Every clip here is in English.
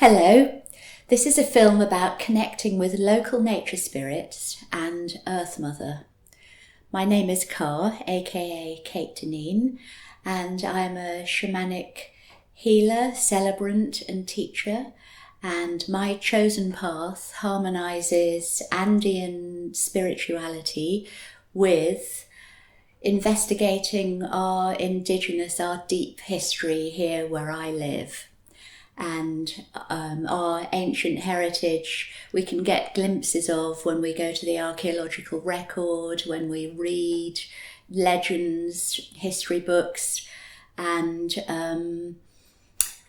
Hello, this is a film about connecting with local nature spirits and Earth Mother. My name is Car, aka Kate Deneen, and I'm a shamanic healer, celebrant and teacher, and my chosen path harmonizes Andean spirituality with investigating our deep history here where I live. And our ancient heritage we can get glimpses of when we go to the archaeological record, when we read legends, history books, and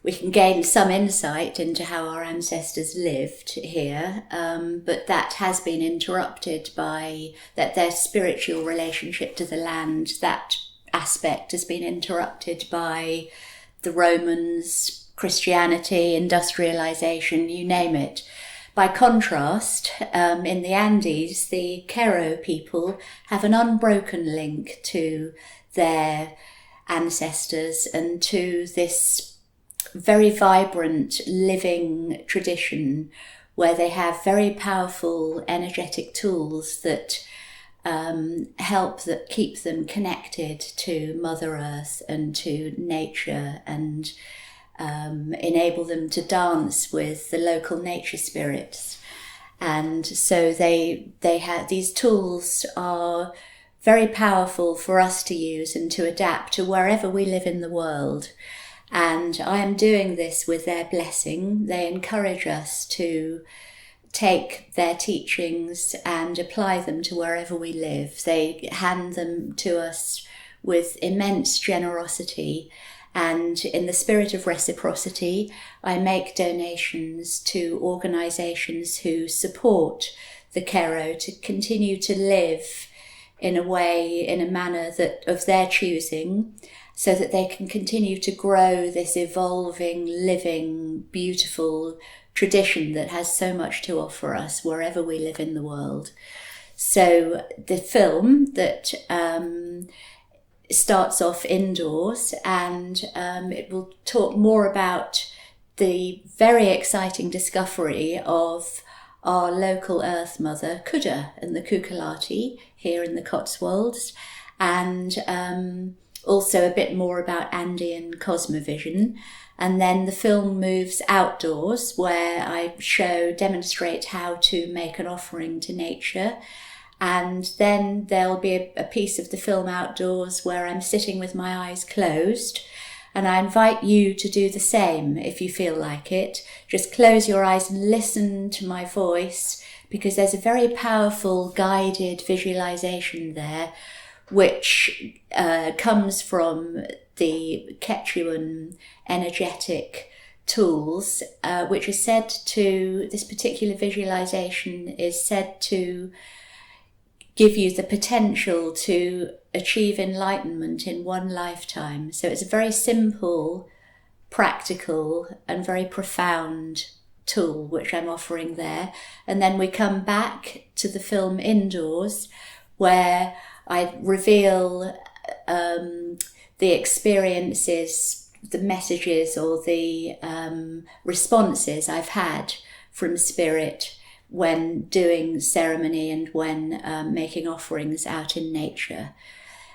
we can gain some insight into how our ancestors lived here, but that has been interrupted by that their spiritual relationship to the land, that aspect has been interrupted by the Romans, Christianity, industrialization, you name it. By contrast, in the Andes, the Q'ero people have an unbroken link to their ancestors and to this very vibrant living tradition where they have very powerful energetic tools that keep them connected to Mother Earth and to nature and enable them to dance with the local nature spirits. And so they have these tools are very powerful for us to use and to adapt to wherever we live in the world. And I am doing this with their blessing. They encourage us to take their teachings and apply them to wherever we live. They hand them to us with immense generosity. And in the spirit of reciprocity, I make donations to organisations who support the Q'ero to continue to live in a manner that of their choosing, so that they can continue to grow this evolving, living, beautiful tradition that has so much to offer us wherever we live in the world. So the film that starts off indoors, and it will talk more about the very exciting discovery of our local Earth Mother, Kuda, and the Kukulati here in the Cotswolds, and also a bit more about Andean cosmovision. And then the film moves outdoors, where I demonstrate how to make an offering to nature. And then there'll be a piece of the film outdoors where I'm sitting with my eyes closed. And I invite you to do the same if you feel like it. Just close your eyes and listen to my voice, because there's a very powerful guided visualization there, which comes from the Quechuan energetic tools, which is said to, this particular visualization is said to give you the potential to achieve enlightenment in one lifetime. So it's a very simple, practical, and very profound tool which I'm offering there. And then we come back to the film indoors, where I reveal the experiences, the messages, or the responses I've had from Spirit when doing ceremony and when making offerings out in nature.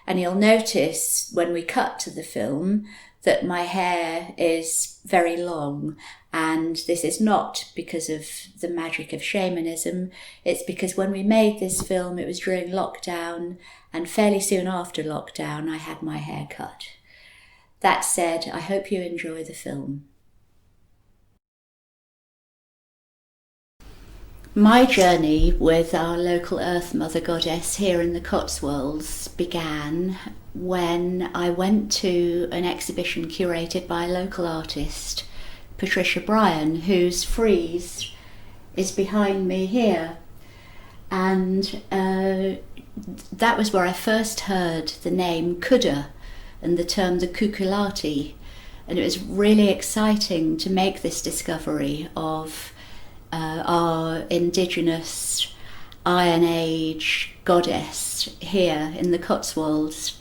And you'll notice when we cut to the film that my hair is very long, and this is not because of the magic of shamanism. It's because when we made this film, it was during lockdown, and fairly soon after lockdown I had my hair cut. That said, I hope you enjoy the film. My journey with our local Earth Mother goddess here in the Cotswolds began when I went to an exhibition curated by a local artist, Patricia Bryan, whose frieze is behind me here. And that was where I first heard the name Kuda and the term the Kukulati. And it was really exciting to make this discovery of our indigenous Iron Age goddess here in the Cotswolds.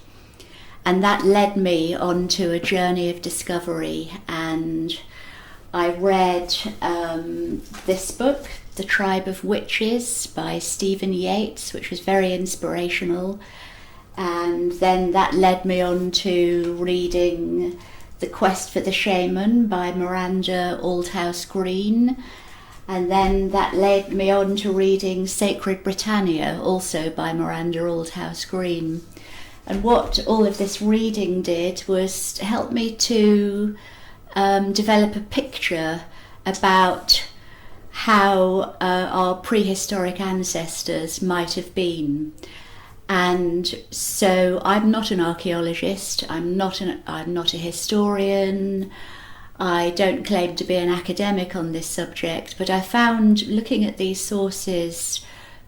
And that led me onto a journey of discovery, and I read this book, The Tribe of Witches by Stephen Yates, which was very inspirational. And then that led me on to reading The Quest for the Shaman by Miranda Aldhouse Green. And then that led me on to reading Sacred Britannia, also by Miranda Aldhouse Green. And what all of this reading did was help me to develop a picture about how our prehistoric ancestors might have been. And so I'm not an archaeologist, I'm not a historian, I don't claim to be an academic on this subject, but I found looking at these sources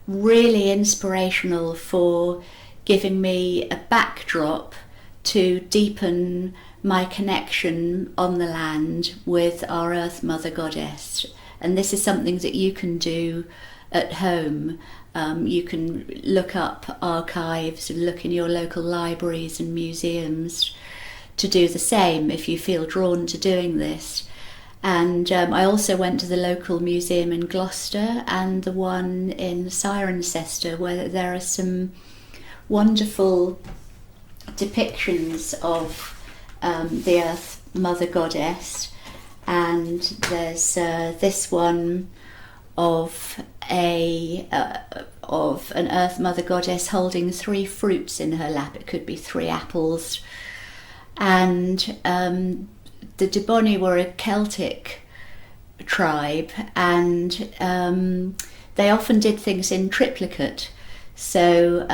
really inspirational for giving me a backdrop to deepen my connection on the land with our Earth Mother Goddess. And this is something that you can do at home. You can look up archives and look in your local libraries and museums to do the same if you feel drawn to doing this. And I also went to the local museum in Gloucester and the one in Cirencester, where there are some wonderful depictions of the Earth Mother Goddess. And there's this one of an Earth Mother Goddess holding 3 fruits in her lap. It could be 3 apples. And the Dubonni were a Celtic tribe, and they often did things in triplicate. So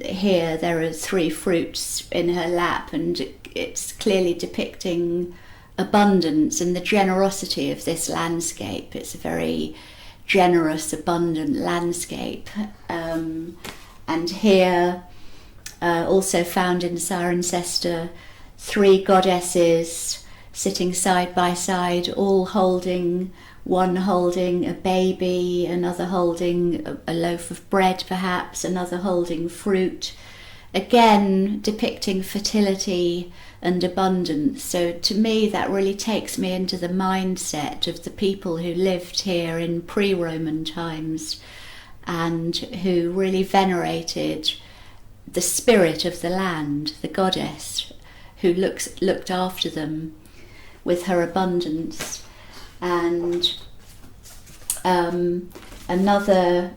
here there are 3 fruits in her lap, and it's clearly depicting abundance and the generosity of this landscape. It's a very generous, abundant landscape. And here, also found in Cirencester, 3 goddesses sitting side by side, all holding, one holding a baby, another holding a loaf of bread perhaps, another holding fruit, again depicting fertility and abundance. So to me that really takes me into the mindset of the people who lived here in pre-Roman times and who really venerated the spirit of the land, the goddess, who looked after them with her abundance. And another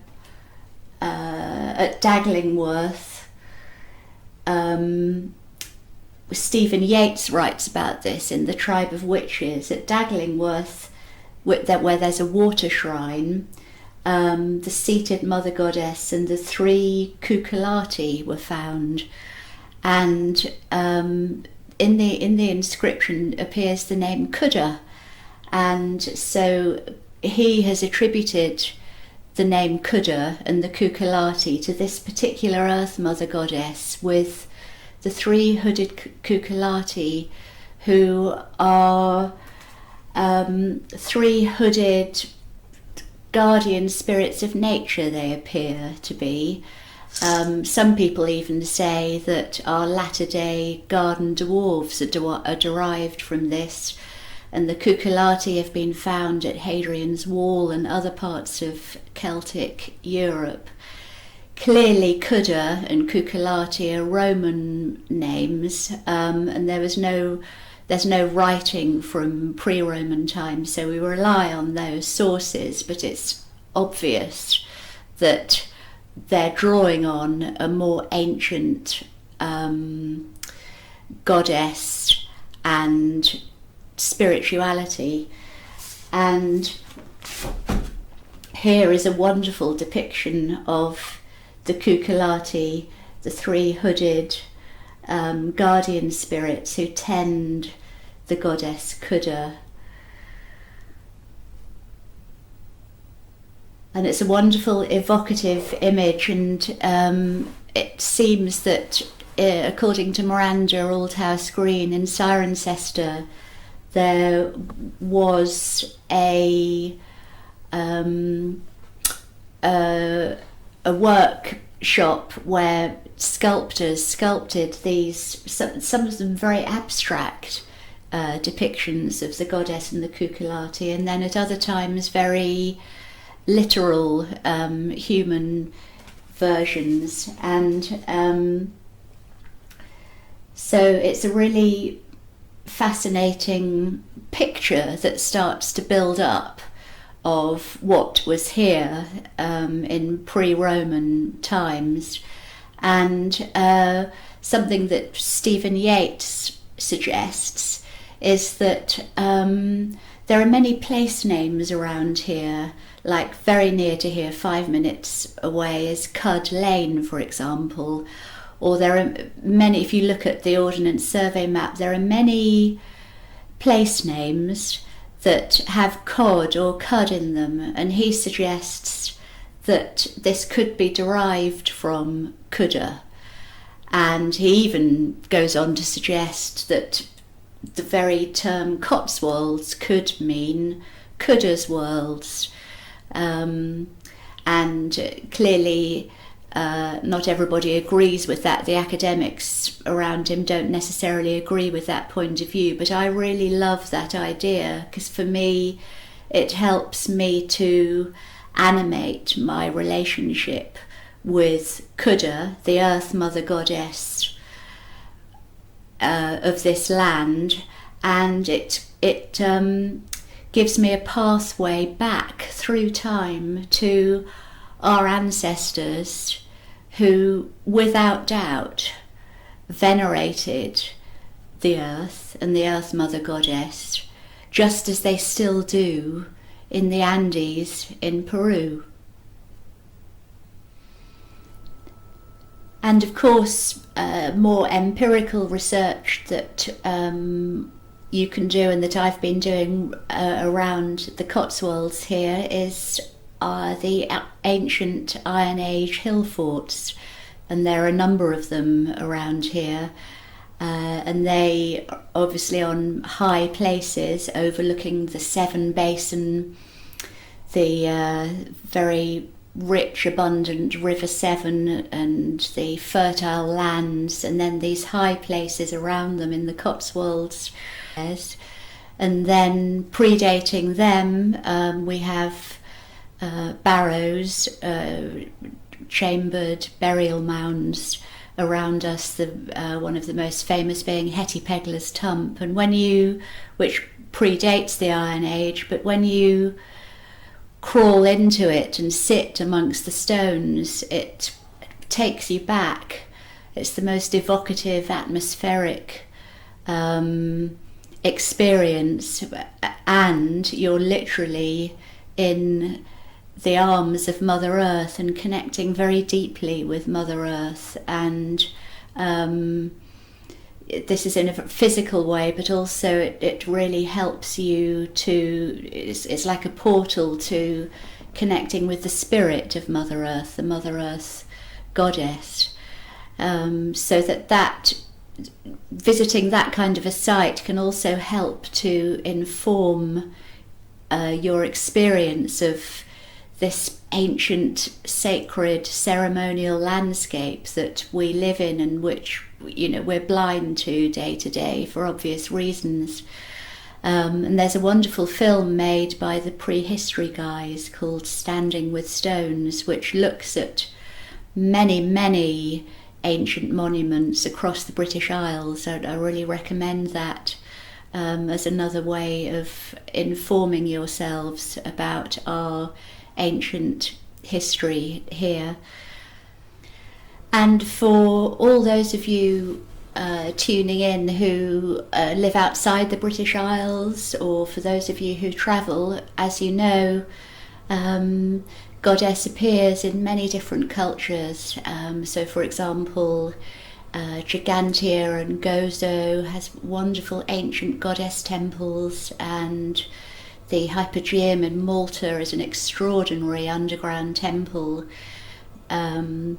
at Daglingworth, Stephen Yates writes about this in The Tribe of Witches. At Daglingworth, where there's a water shrine, the seated Mother Goddess and the 3 cucullati were found, and in the inscription appears the name Q'ero, and so he has attributed the name Q'ero and the cucullati to this particular Earth Mother Goddess, with the 3 hooded cucullati, who are 3 hooded guardian spirits of nature, they appear to be. Some people even say that our latter-day garden dwarves are derived from this, and the cucullati have been found at Hadrian's Wall and other parts of Celtic Europe. Clearly Q'ero and cucullati are Roman names, and there's no writing from pre-Roman times, so we rely on those sources, but it's obvious that they're drawing on a more ancient goddess and spirituality. And here is a wonderful depiction of the cucullati, the 3 hooded guardian spirits who tend the goddess Q'ero. And it's a wonderful evocative image, and it seems that according to Miranda Aldhouse Green, in Cirencester there was a workshop where sculptors sculpted these, some of them very abstract depictions of the goddess and the cucullati, and then at other times very literal human versions. And so it's a really fascinating picture that starts to build up of what was here in pre-Roman times. And something that Stephen Yates suggests is that there are many place names around here, like very near to here, 5 minutes away, is Cud Lane, for example. Or there are many, if you look at the Ordnance Survey map, there are many place names that have cod or cud in them, and he suggests that this could be derived from Cwdda. And he even goes on to suggest that the very term Cotswolds could mean Cwdda's worlds. And clearly not everybody agrees with that. The academics around him don't necessarily agree with that point of view, but I really love that idea, because for me it helps me to animate my relationship with Cwdda, the Earth Mother Goddess of this land, and it gives me a pathway back through time to our ancestors who, without doubt, venerated the earth and the Earth Mother Goddess, just as they still do in the Andes in Peru. And of course, more empirical research that you can do, and that I've been doing around the Cotswolds here, is the ancient Iron Age hill forts, and there are a number of them around here, and they are obviously on high places overlooking the Severn Basin, the very rich, abundant River Severn and the fertile lands, and then these high places around them in the Cotswolds. And then predating them, we have barrows, chambered burial mounds around us, one of the most famous being Hetty Pegler's Tump, and which predates the Iron Age, but when you crawl into it and sit amongst the stones, it takes you back. It's the most evocative, atmospheric experience, and you're literally in the arms of Mother Earth and connecting very deeply with Mother Earth. And this is in a physical way, but also it really helps you to, it's like a portal to connecting with the spirit of Mother Earth, the Mother Earth Goddess. So that visiting that kind of a site can also help to inform your experience of this ancient, sacred, ceremonial landscape that we live in, and which, you know, we're blind to day for obvious reasons. And there's a wonderful film made by the prehistory guys called Standing with Stones, which looks at many ancient monuments across the British Isles. I really recommend that as another way of informing yourselves about our ancient history here. And for all those of you tuning in who live outside the British Isles, or for those of you who travel, as you know, Goddess appears in many different cultures. So for example, Gigantia and Gozo has wonderful ancient goddess temples, and the Hypogeum in Malta is an extraordinary underground temple, and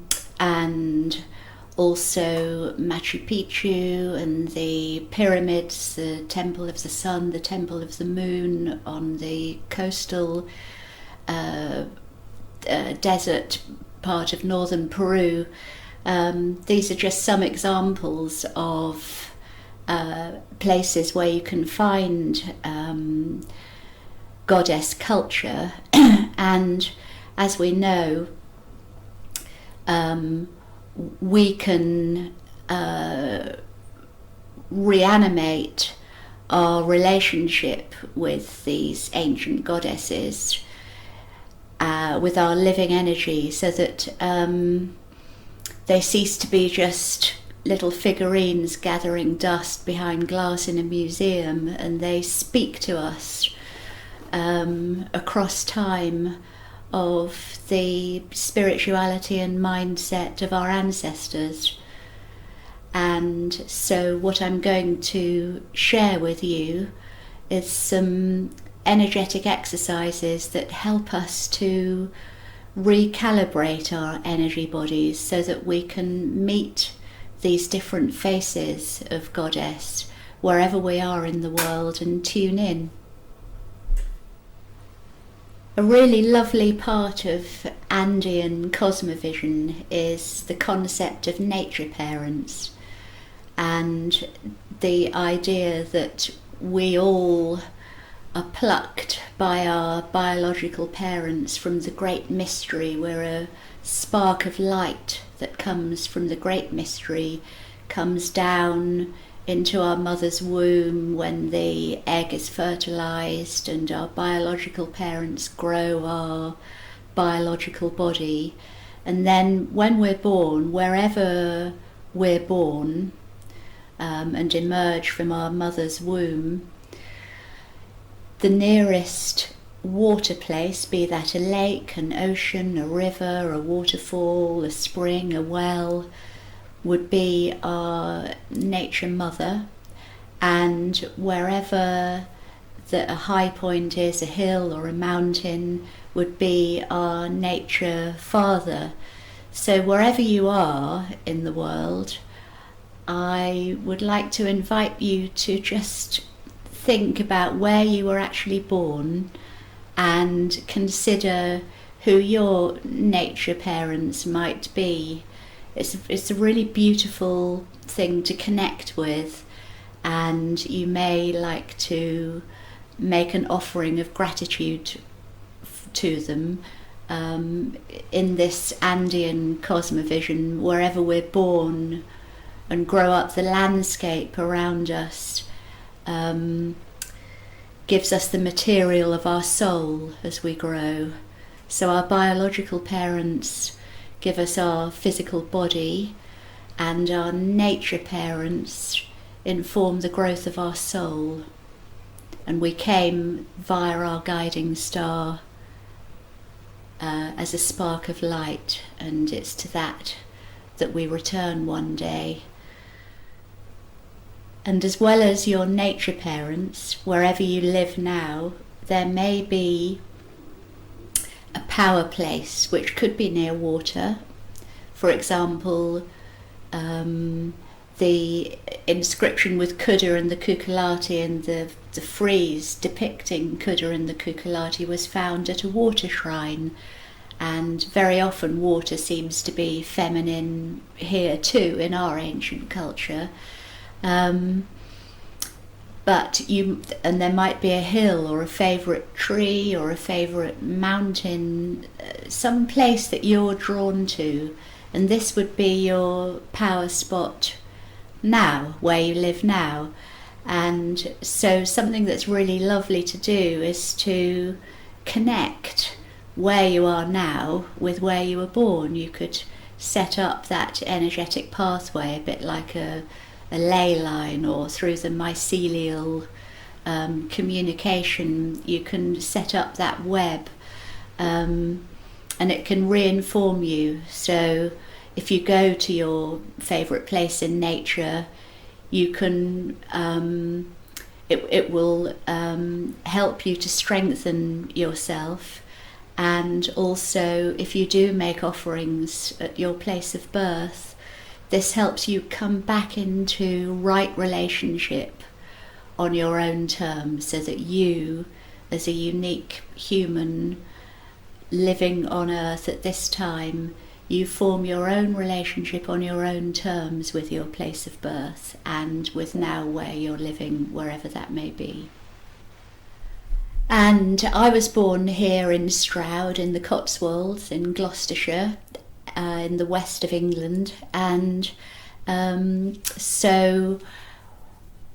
also Machu Picchu and the pyramids, the Temple of the Sun, the Temple of the Moon on the coastal desert part of northern Peru. These are just some examples of places where you can find goddess culture. And as we know, we can reanimate our relationship with these ancient goddesses with our living energy, so that they cease to be just little figurines gathering dust behind glass in a museum, and they speak to us across time of the spirituality and mindset of our ancestors. And so what I'm going to share with you is some energetic exercises that help us to recalibrate our energy bodies so that we can meet these different faces of goddess wherever we are in the world and tune in. A really lovely part of Andean cosmovision is the concept of nature parents, and the idea that we all are plucked by our biological parents from the great mystery. We're a spark of light that comes from the great mystery, comes down into our mother's womb when the egg is fertilized, and our biological parents grow our biological body. And then when we're born, wherever we're born, and emerge from our mother's womb, the nearest water place, be that a lake, an ocean, a river, a waterfall, a spring, a well, would be our nature mother. And wherever a high point is, a hill or a mountain, would be our nature father. So wherever you are in the world, I would like to invite you to just think about where you were actually born and consider who your nature parents might be. It's a really beautiful thing to connect with, and you may like to make an offering of gratitude to them in this Andean cosmovision. Wherever we're born and grow up, the landscape around us gives us the material of our soul as we grow. So our biological parents give us our physical body, and our nature parents inform the growth of our soul. And we came via our guiding star as a spark of light, and it's to that we return one day. And as well as your nature parents, wherever you live now, there may be a power place which could be near water. For example, the inscription with Q'ero and the Cuculati and the frieze depicting Q'ero and the Cuculati was found at a water shrine. And very often water seems to be feminine here too in our ancient culture. But there might be a hill or a favourite tree or a favourite mountain, some place that you're drawn to, and this would be your power spot now, where you live now. And so something that's really lovely to do is to connect where you are now with where you were born. You could set up that energetic pathway a bit like a ley line, or through the mycelial communication you can set up that web, and it can re-inform you. So if you go to your favourite place in nature, you can it will help you to strengthen yourself. And also, if you do make offerings at your place of birth, this helps you come back into right relationship on your own terms, so that you, as a unique human living on earth at this time, you form your own relationship on your own terms with your place of birth and with now where you're living, wherever that may be. And I was born here in Stroud in the Cotswolds in Gloucestershire, in the west of England, and so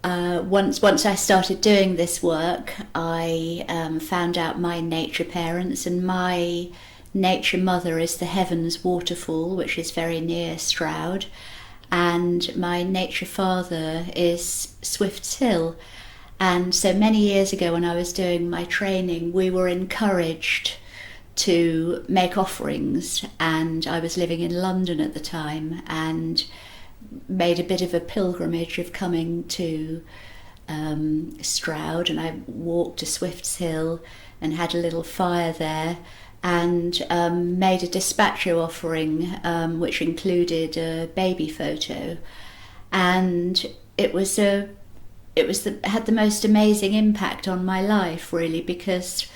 once I started doing this work, I found out my nature parents, and my nature mother is the Heavens Waterfall, which is very near Stroud, and my nature father is Swift's Hill. And so many years ago, when I was doing my training, we were encouraged to make offerings, and I was living in London at the time and made a bit of a pilgrimage of coming to Stroud, and I walked to Swift's Hill and had a little fire there, and made a dispatcho offering which included a baby photo, and it had the most amazing impact on my life, really, because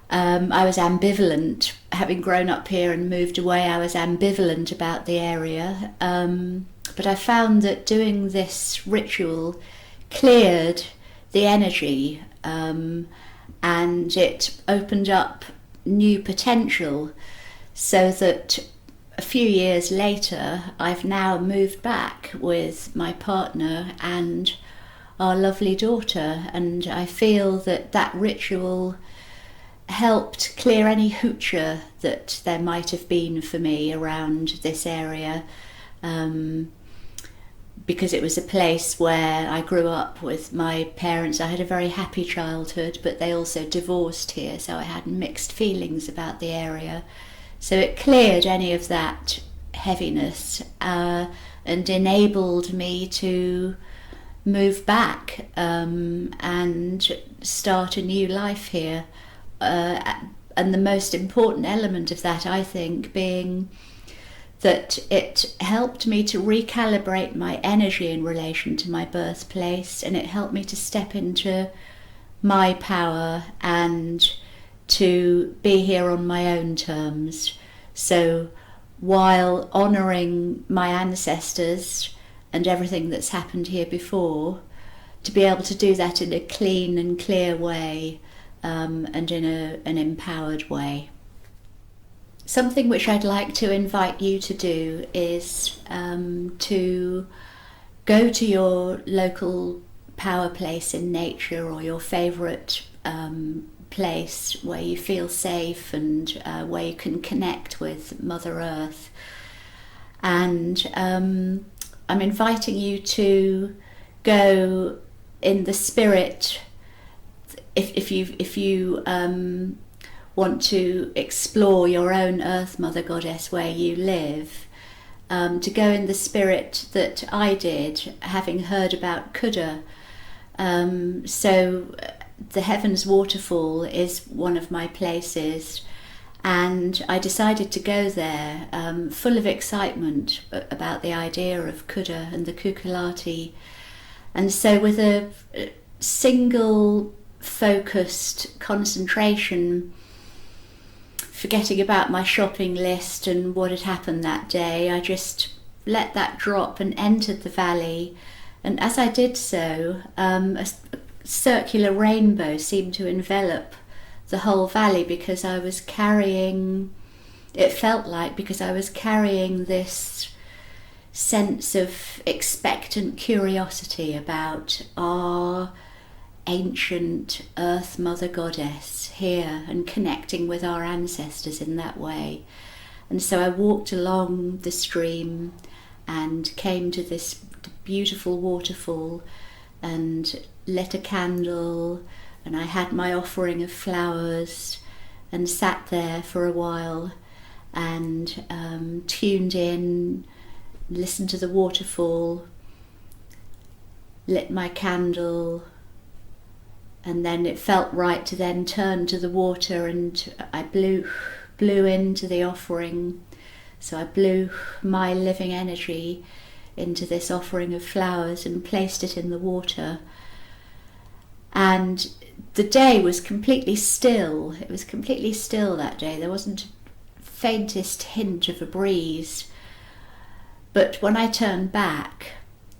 I was ambivalent. Having grown up here and moved away, I was ambivalent about the area, but I found that doing this ritual cleared the energy, and it opened up new potential, so that a few years later I've now moved back with my partner and our lovely daughter, and I feel that that ritual helped clear any hoocher that there might have been for me around this area, because it was a place where I grew up with my parents. I had a very happy childhood, but they also divorced here, so I had mixed feelings about the area. So it cleared any of that heaviness and enabled me to move back and start a new life here. And the most important element of that, I think, being that it helped me to recalibrate my energy in relation to my birthplace, and it helped me to step into my power and to be here on my own terms. So while honouring my ancestors and everything that's happened here before, to be able to do that in a clean and clear way, and in an empowered way. Something which I'd like to invite you to do is to go to your local power place in nature, or your favourite place where you feel safe and where you can connect with Mother Earth. And I'm inviting you to go in the spirit. If you want to explore your own Earth Mother Goddess where you live, to go in the spirit that I did, having heard about Q'ero. So the Heavens Waterfall is one of my places, and I decided to go there full of excitement about the idea of Q'ero and the Cuculati. And so with a single focused concentration, forgetting about my shopping list and what had happened that day, I just let that drop and entered the valley. And as I did so, a circular rainbow seemed to envelop the whole valley, because I was carrying, it felt like, because I was carrying this sense of expectant curiosity about our ancient Earth Mother Goddess here, and connecting with our ancestors in that way. And so I walked along the stream and came to this beautiful waterfall and lit a candle, and I had my offering of flowers and sat there for a while and tuned in, listened to the waterfall, lit my candle, and then it felt right to then turn to the water, and I blew into the offering. So I blew my living energy into this offering of flowers and placed it in the water. And the day was completely still. It was completely still that day. There wasn't faintest hint of a breeze. But when I turned back,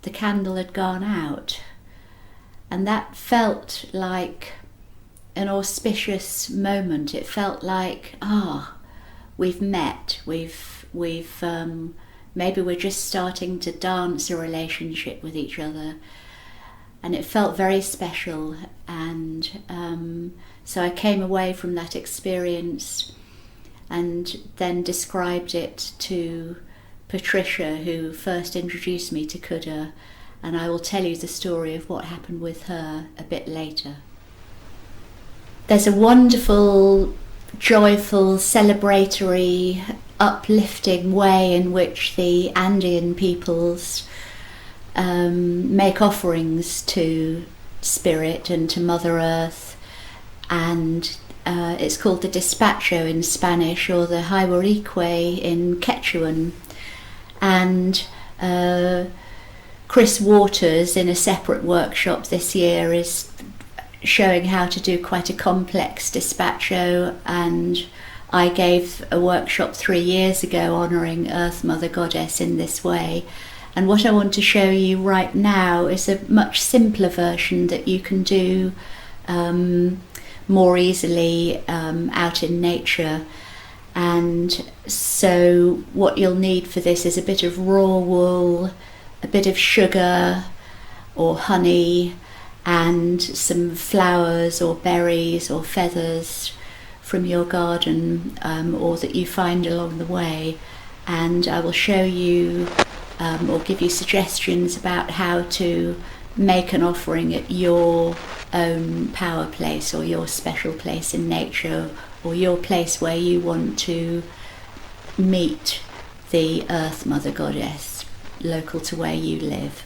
the candle had gone out, and that felt like an auspicious moment. It felt like, we've met, we've maybe we're just starting to dance a relationship with each other, and it felt very special. And so I came away from that experience and then described it to Patricia, who first introduced me to Q'ero, and I will tell you the story of what happened with her a bit later. There's a wonderful, joyful, celebratory, uplifting way in which the Andean peoples make offerings to Spirit and to Mother Earth, and it's called the despacho in Spanish, or the Haywarique in Quechuan. And Chris Waters, in a separate workshop this year, is showing how to do quite a complex despacho, and I gave a workshop 3 years ago honouring Earth Mother Goddess in this way. And what I want to show you right now is a much simpler version that you can do more easily out in nature. And so what you'll need for this is a bit of raw wool, a bit of sugar or honey, and some flowers or berries or feathers from your garden or that you find along the way. And I will show you or give you suggestions about how to make an offering at your own power place, or your special place in nature, or your place where you want to meet the Earth Mother Goddess, local to where you live.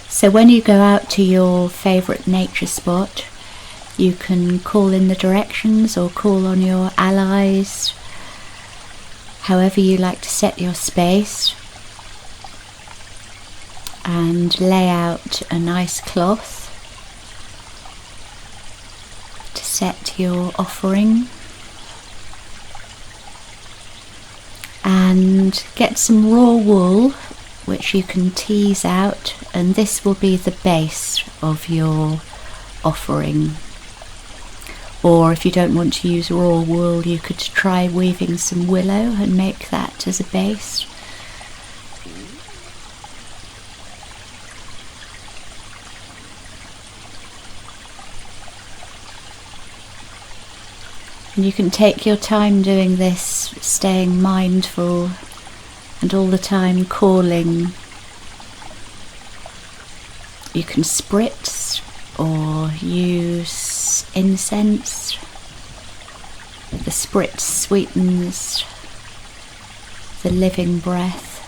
So when you go out to your favourite nature spot, you can call in the directions or call on your allies, however you like to set your space, and lay out a nice cloth to set your offering, and get some raw wool which you can tease out, and this will be the base of your offering. Or if you don't want to use raw wool, you could try weaving some willow and make that as a base. And you can take your time doing this, staying mindful and all the time calling. You can spritz or use incense. The spritz sweetens the living breath.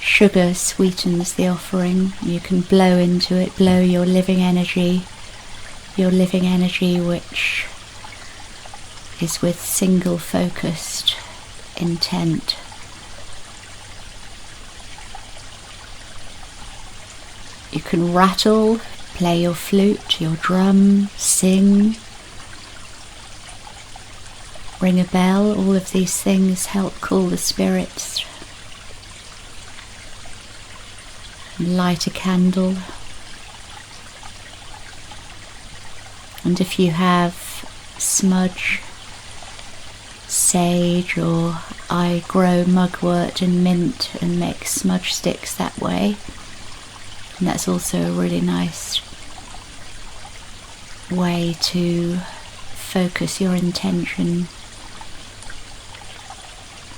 Sugar sweetens the offering. You can blow into it, blow your living energy which is with single focused intent. You can rattle, play your flute, your drum, sing, ring a bell. All of these things help call the spirits. Light a candle. And if you have smudge, sage, or I grow mugwort and mint and make smudge sticks that way, and that's also a really nice way to focus your intention,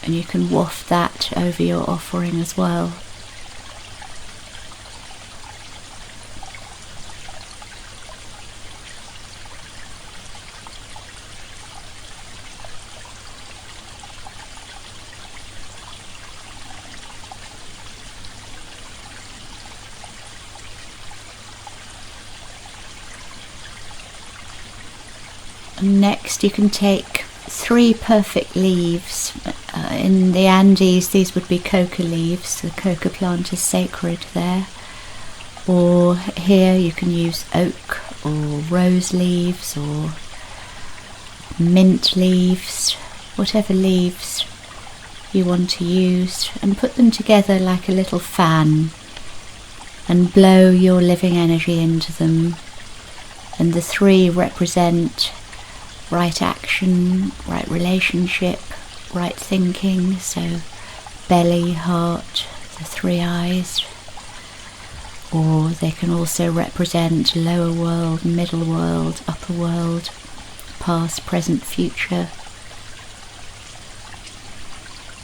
and you can waft that over your offering as well. Next, you can take 3 perfect leaves. In the Andes, these would be coca leaves. The coca plant is sacred there. Or here you can use oak or rose leaves or mint leaves, whatever leaves you want to use, and put them together like a little fan and blow your living energy into them. And the 3 represent right action, right relationship, right thinking, so belly, heart, the 3 eyes. Or they can also represent lower world, middle world, upper world, past, present, future.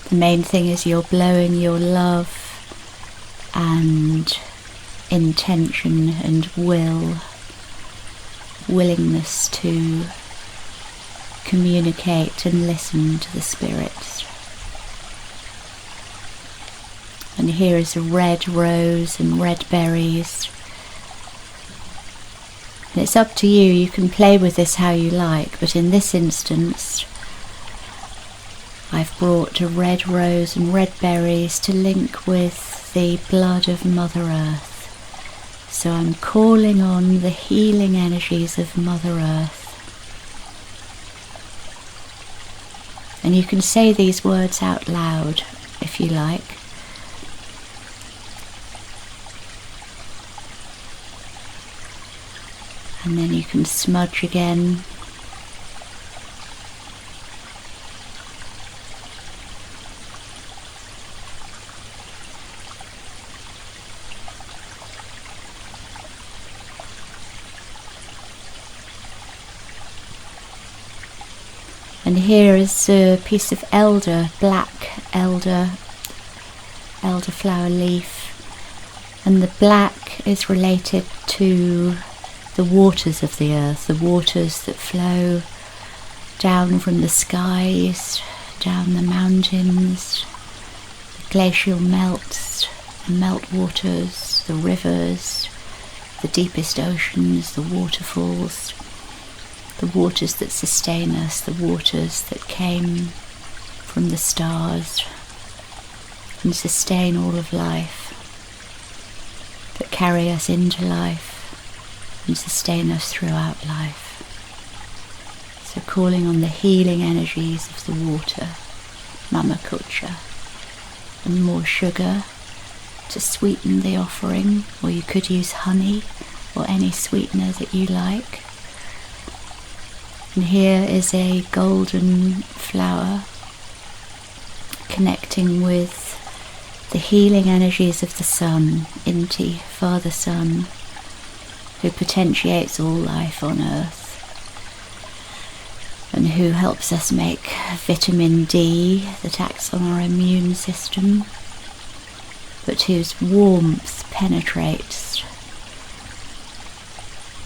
The main thing is you're blowing your love and intention and willingness to communicate and listen to the spirits. And here is a red rose and red berries. And it's up to you, you can play with this how you like, but in this instance I've brought a red rose and red berries to link with the blood of Mother Earth. So I'm calling on the healing energies of Mother Earth. And you can say these words out loud if you like. And then you can smudge again. And here is a piece of black elderflower leaf, and the black is related to the waters of the earth, the waters that flow down from the skies, down the mountains, the glacial melts, the meltwaters, the rivers, the deepest oceans, the waterfalls, the waters that sustain us, the waters that came from the stars and sustain all of life, that carry us into life and sustain us throughout life. So calling on the healing energies of the water, Mama Kucha, and more sugar to sweeten the offering, or you could use honey or any sweetener that you like. And here is a golden flower connecting with the healing energies of the sun, Inti, Father Sun, who potentiates all life on earth and who helps us make vitamin D that acts on our immune system, but whose warmth penetrates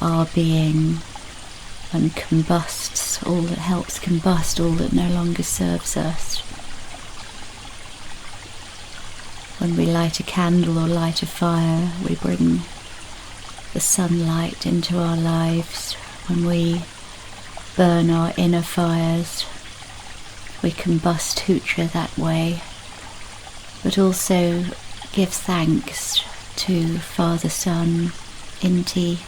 our being and combusts all that helps combust all that no longer serves us. When we light a candle or light a fire, we bring the sunlight into our lives. When we burn our inner fires, we combust Hucha that way, but also give thanks to Father Sun, Inti,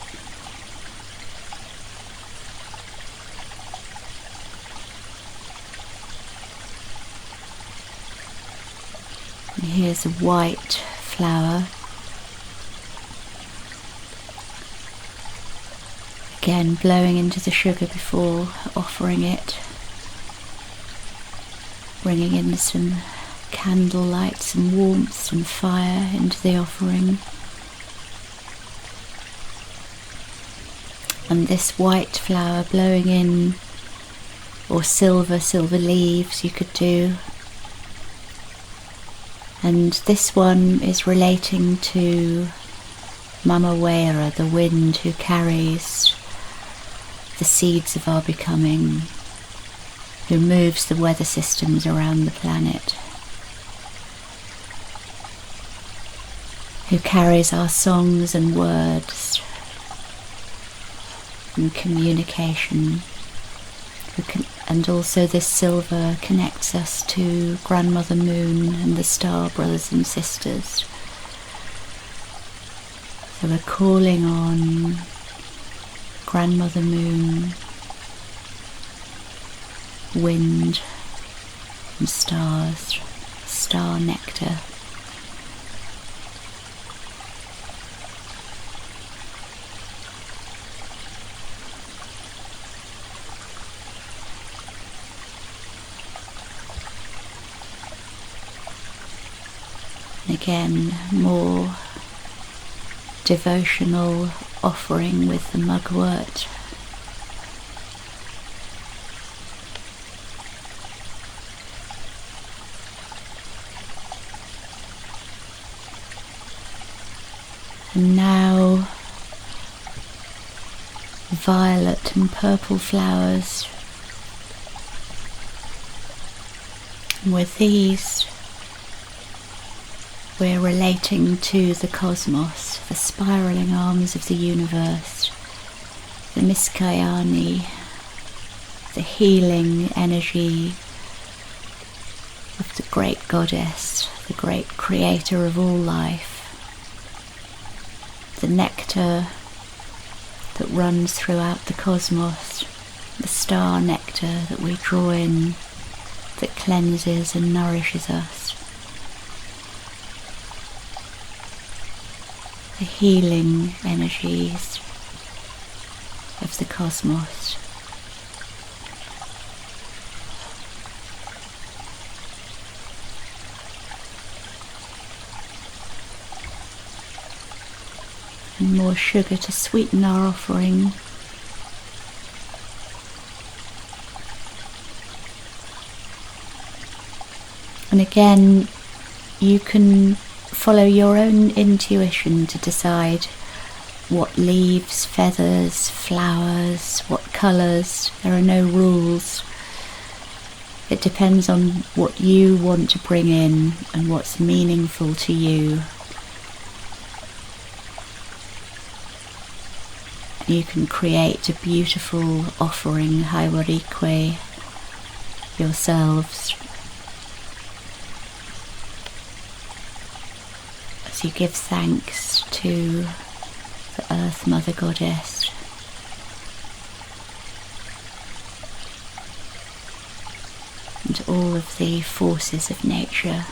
and here's a white flower, again blowing into the sugar before offering it, bringing in some candlelight, some warmth, some fire into the offering. And this white flower blowing in, or silver leaves you could do. And this one is relating to Mama Wera, the wind who carries the seeds of our becoming, who moves the weather systems around the planet, who carries our songs and words and communication, and also this silver connects us to Grandmother Moon and the star brothers and sisters. So we're calling on Grandmother Moon wind and stars, star nectar. And again, more devotional offering with the mugwort. And now violet and purple flowers. And with these we're relating to the cosmos, the spiraling arms of the universe, the Miskayani, the healing energy of the great goddess, the great creator of all life, the nectar that runs throughout the cosmos, the star nectar that we draw in, that cleanses and nourishes us. The healing energies of the cosmos. And more sugar to sweeten our offering. And again, you can follow your own intuition to decide what leaves, feathers, flowers, what colours. There are no rules. It depends on what you want to bring in and what's meaningful to you. You can create a beautiful offering, Haiwarikwe, yourselves. As you give thanks to the Earth Mother Goddess. And all of the forces of nature.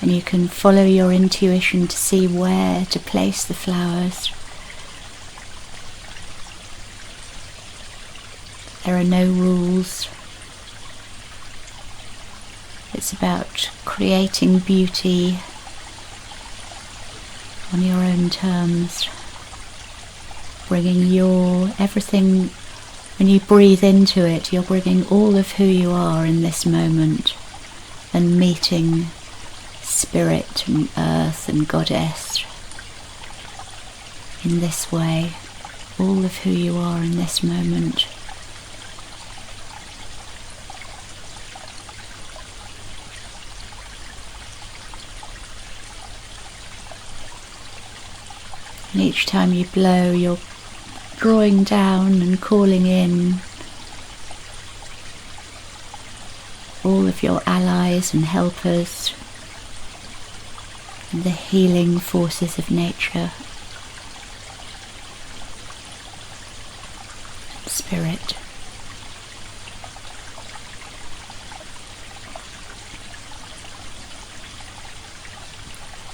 And you can follow your intuition to see where to place the flowers. There are no rules. It's about creating beauty on your own terms, bringing your everything. When you breathe into it, you're bringing all of who you are in this moment and meeting Spirit and Earth and Goddess in this way, all of who you are in this moment. And each time you blow, you're drawing down and calling in all of your allies and helpers, and the healing forces of nature, spirit.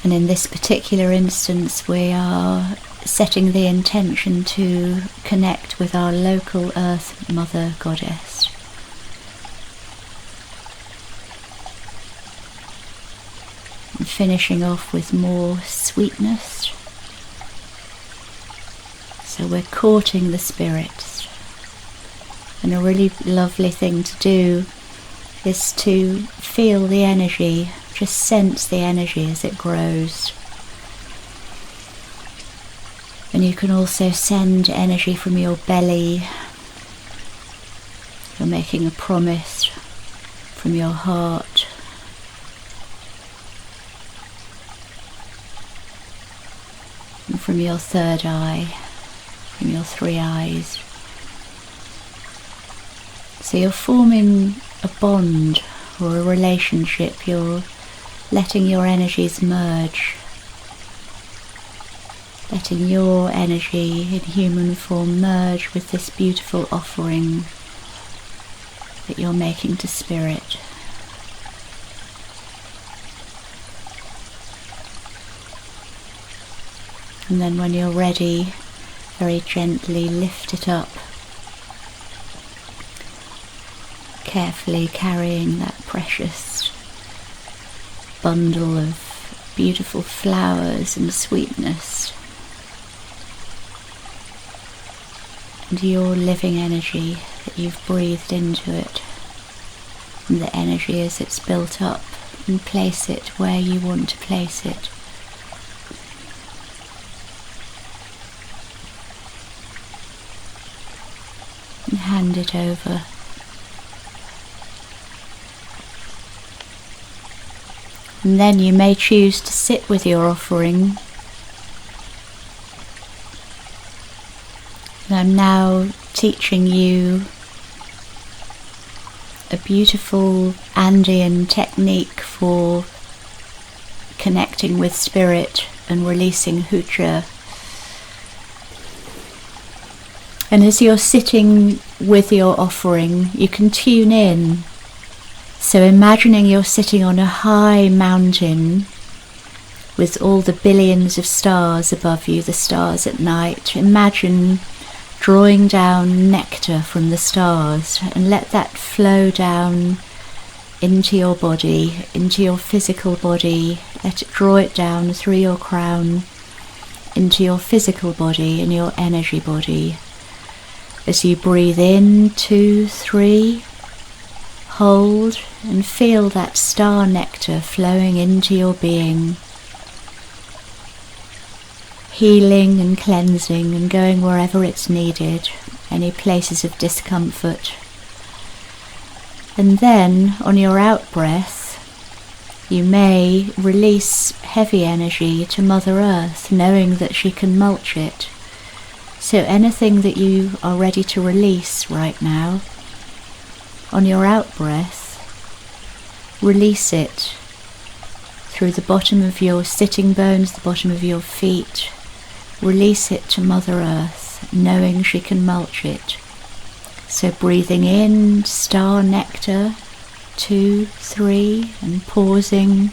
And in this particular instance, we are setting the intention to connect with our local Earth Mother Goddess. And finishing off with more sweetness. So we're courting the spirits. And a really lovely thing to do is to feel the energy. Just sense the energy as it grows. And you can also send energy from your belly. You're making a promise from your heart. And from your third eye, from your three eyes. So you're forming a bond or a relationship. You're letting your energies merge letting your energy in human form merge with this beautiful offering that you're making to Spirit. And then when you're ready, very gently lift it up, carefully carrying that precious bundle of beautiful flowers and sweetness, and your living energy that you've breathed into it, and the energy as it's built up, and place it where you want to place it. And hand it over. And then you may choose to sit with your offering. And I'm now teaching you a beautiful Andean technique for connecting with Spirit and releasing Hucha. And as you're sitting with your offering, you can tune in. So imagining you're sitting on a high mountain with all the billions of stars above you, the stars at night. Imagine drawing down nectar from the stars, and let that flow down into your body, into your physical body. Let it draw it down through your crown into your physical body and your energy body. As you breathe in, 2, 3, hold and feel that star nectar flowing into your being, healing and cleansing and going wherever it's needed, any places of discomfort. And then on your out breath, you may release heavy energy to Mother Earth, knowing that she can mulch it. So anything that you are ready to release right now, on your out breath, release it through the bottom of your sitting bones, the bottom of your feet. Release it to Mother Earth, knowing she can mulch it. So breathing in, star nectar, 2, 3, and pausing.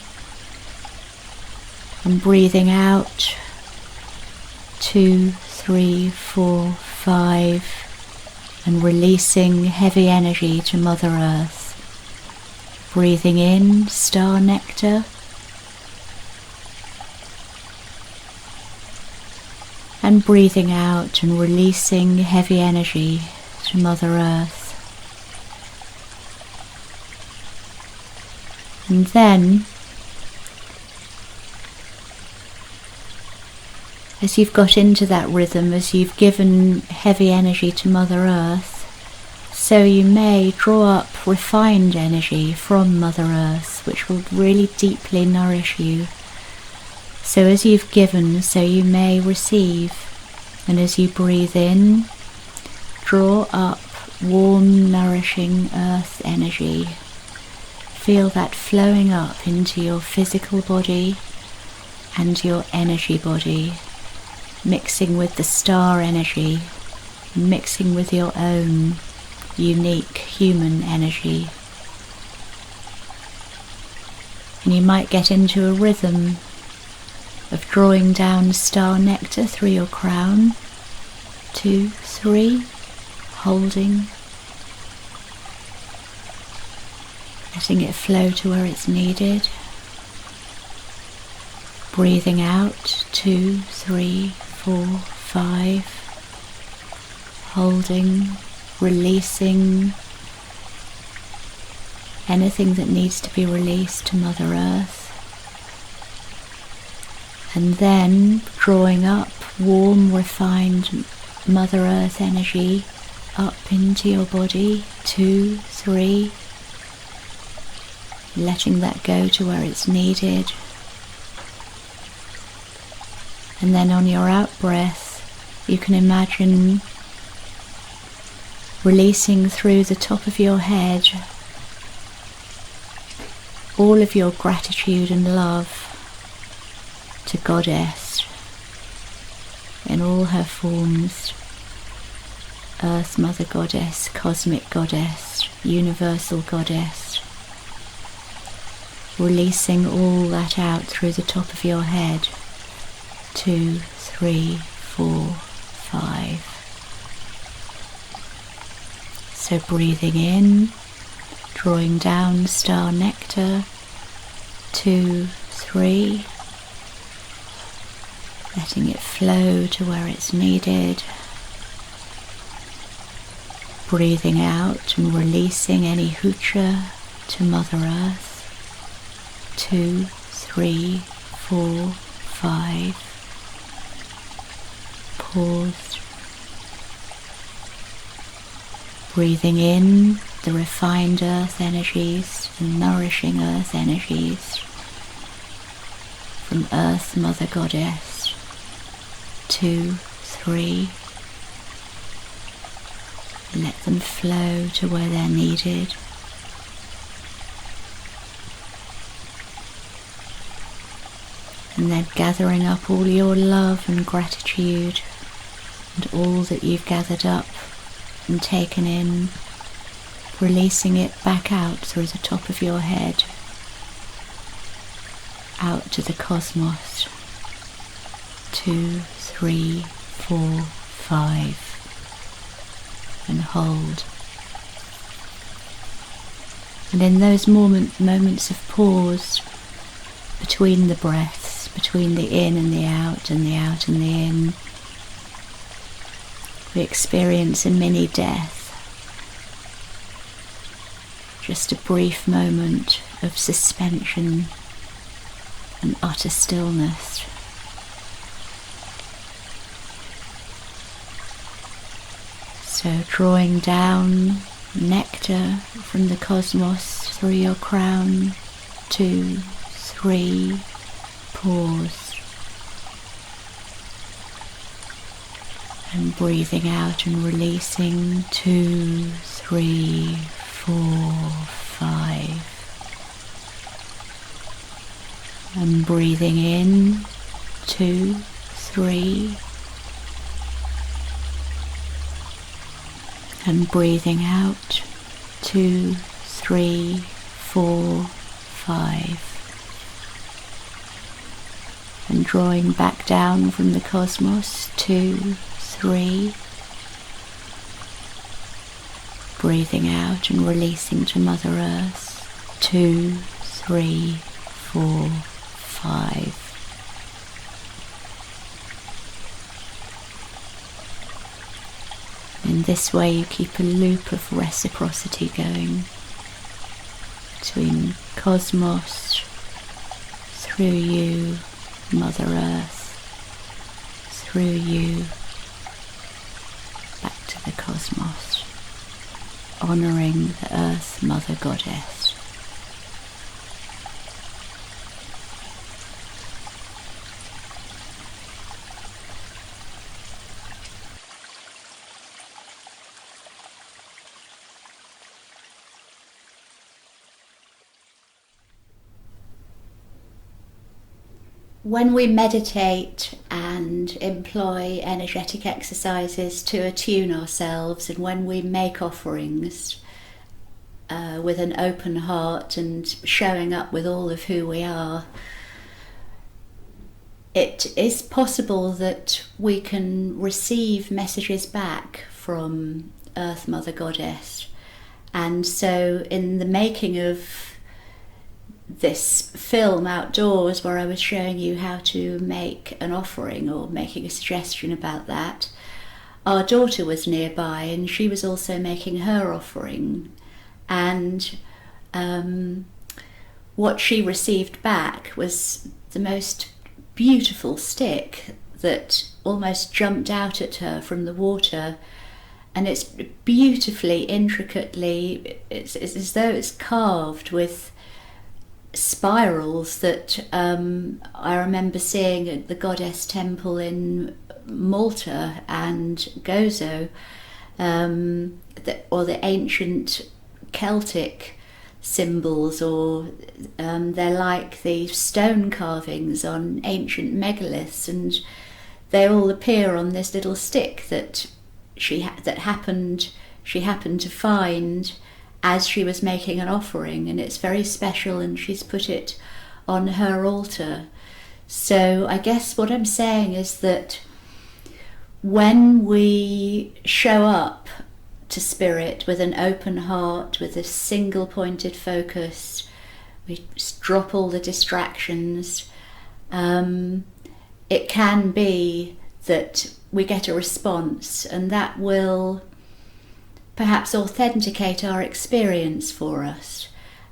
And breathing out, 2, 3, 4, 5, and releasing heavy energy to Mother Earth. Breathing in, star nectar, and breathing out and releasing heavy energy to Mother Earth. And then, as you've got into that rhythm, as you've given heavy energy to Mother Earth, so you may draw up refined energy from Mother Earth, which will really deeply nourish you. So as you've given, so you may receive. And as you breathe in, draw up warm, nourishing earth energy. Feel that flowing up into your physical body and your energy body, mixing with the star energy, mixing with your own unique human energy. And you might get into a rhythm of drawing down star nectar through your crown, 2, 3, holding, letting it flow to where it's needed, breathing out, 2, 3, 4, 5, holding, releasing anything that needs to be released to Mother Earth. And then drawing up warm, refined Mother Earth energy up into your body, 2, 3, letting that go to where it's needed. And then on your out breath, you can imagine releasing through the top of your head all of your gratitude and love to Goddess. in all her forms, Earth Mother Goddess, Cosmic Goddess, Universal Goddess, releasing all that out through the top of your head. 2, 3, 4, 5. So breathing in, drawing down star nectar. 2, 3. Letting it flow to where it's needed. Breathing out and releasing any hucha to Mother Earth. 2, 3, 4, 5. Pause. Breathing in the refined earth energies, the nourishing earth energies from Earth Mother Goddess. 2, 3. Let them flow to where they're needed. And then gathering up all your love and gratitude and all that you've gathered up and taken in, releasing it back out through the top of your head, out to the cosmos. 2, 3, 4, 5. And hold. And in those moments of pause between the breaths, between the in and the out and the out and the in, we experience a mini death. Just a brief moment of suspension and utter stillness. So drawing down nectar from the cosmos through your crown. 2, 3, pause. And breathing out and releasing. 2, 3, 4, 5. And breathing in. 2, 3. And breathing out. 2, 3, 4, 5. And drawing back down from the cosmos. 2, 3. Breathing out and releasing to Mother Earth. 2, 3, 4, 5. In this way you keep a loop of reciprocity going between cosmos, through you, Mother Earth, through you, back to the cosmos, honouring the Earth Mother Goddess. When we meditate and employ energetic exercises to attune ourselves, and when we make offerings with an open heart and showing up with all of who we are, it is possible that we can receive messages back from Earth Mother Goddess. And so in the making of this film outdoors, where I was showing you how to make an offering or making a suggestion about that, our daughter was nearby and she was also making her offering, and what she received back was the most beautiful stick that almost jumped out at her from the water, and it's beautifully, intricately, it's as though it's carved with spirals that I remember seeing at the goddess temple in Malta and Gozo, or the ancient Celtic symbols, or they're like the stone carvings on ancient megaliths, and they all appear on this little stick that she happened to find as she was making an offering, and it's very special, and she's put it on her altar. So I guess what I'm saying is that when we show up to Spirit with an open heart, with a single pointed focus, we drop all the distractions, it can be that we get a response, and that will perhaps authenticate our experience for us.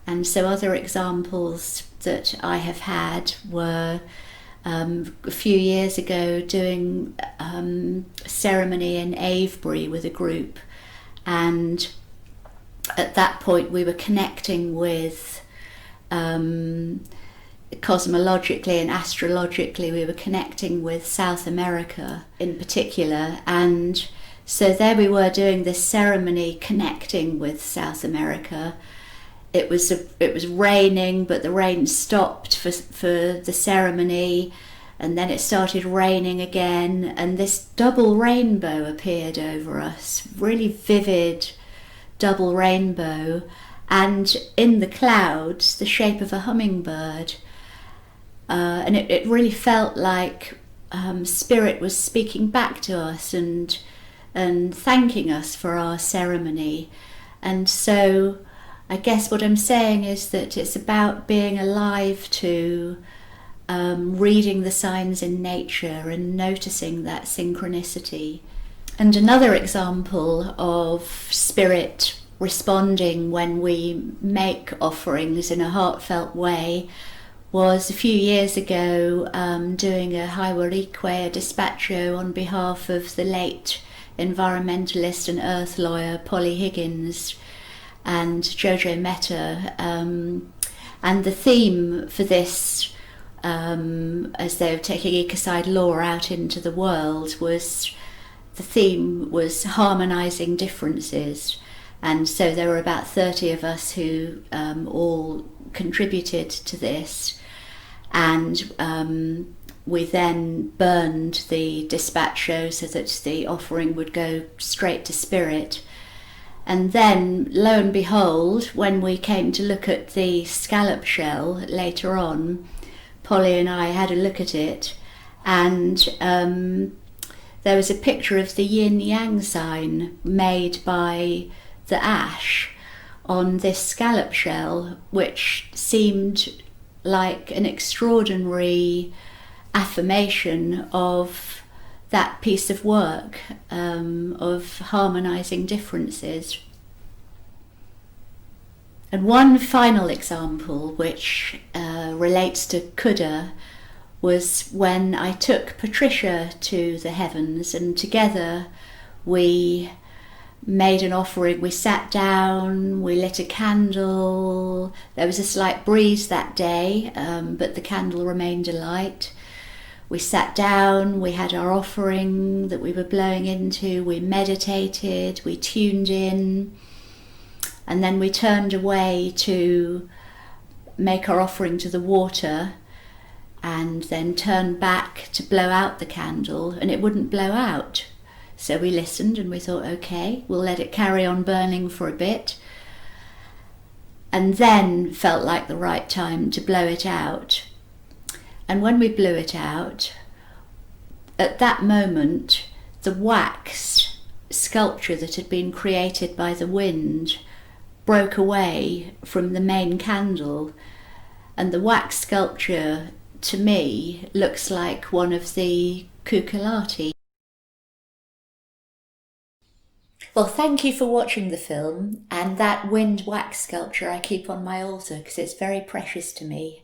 And so other examples that I have had were a few years ago doing a ceremony in Avebury with a group, and at that point we were connecting with cosmologically and astrologically, we were connecting with South America in particular, and so there we were doing this ceremony connecting with South America. It was raining, but the rain stopped for the ceremony, and then it started raining again, and this double rainbow appeared over us, really vivid double rainbow, and in the clouds the shape of a hummingbird. And it really felt like Spirit was speaking back to us and thanking us for our ceremony. And so I guess what I'm saying is that it's about being alive to reading the signs in nature and noticing that synchronicity. And another example of Spirit responding when we make offerings in a heartfelt way was a few years ago doing a Haiwarikwe, a despacho on behalf of the late environmentalist and earth lawyer Polly Higgins and Jojo Mehta, and the theme for this, as they were taking ecocide law out into the world, was harmonising differences. And so there were about 30 of us who all contributed to this, and we then burned the despacho so that the offering would go straight to Spirit. And then, lo and behold, when we came to look at the scallop shell later on, Polly and I had a look at it, and there was a picture of the yin-yang sign made by the ash on this scallop shell, which seemed like an extraordinary affirmation of that piece of work, of harmonising differences. And one final example, which relates to Q'ero, was when I took Patricia to the heavens, and together we made an offering. We sat down, we lit a candle. There was a slight breeze that day, but the candle remained alight. We sat down, we had our offering that we were blowing into, we meditated, we tuned in, and then we turned away to make our offering to the water, and then turned back to blow out the candle, and it wouldn't blow out. So we listened and we thought, okay, we'll let it carry on burning for a bit, and then felt like the right time to blow it out. And when we blew it out, at that moment, the wax sculpture that had been created by the wind broke away from the main candle, and the wax sculpture, to me, looks like one of the cucullati. Well, thank you for watching the film, and that wind wax sculpture I keep on my altar because it's very precious to me.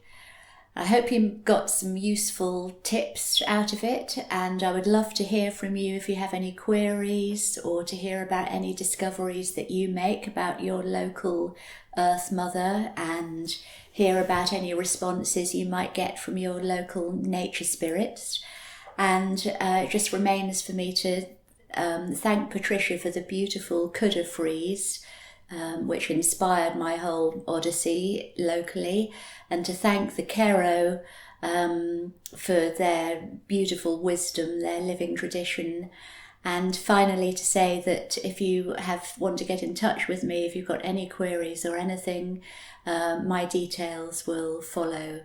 I hope you got some useful tips out of it, and I would love to hear from you if you have any queries or to hear about any discoveries that you make about your local Earth Mother, and hear about any responses you might get from your local nature spirits. And it just remains for me to thank Patricia for the beautiful Q'ero frieze which inspired my whole odyssey locally, and to thank the Q'ero for their beautiful wisdom, their living tradition. And finally, to say that if you want to get in touch with me, if you've got any queries or anything, my details will follow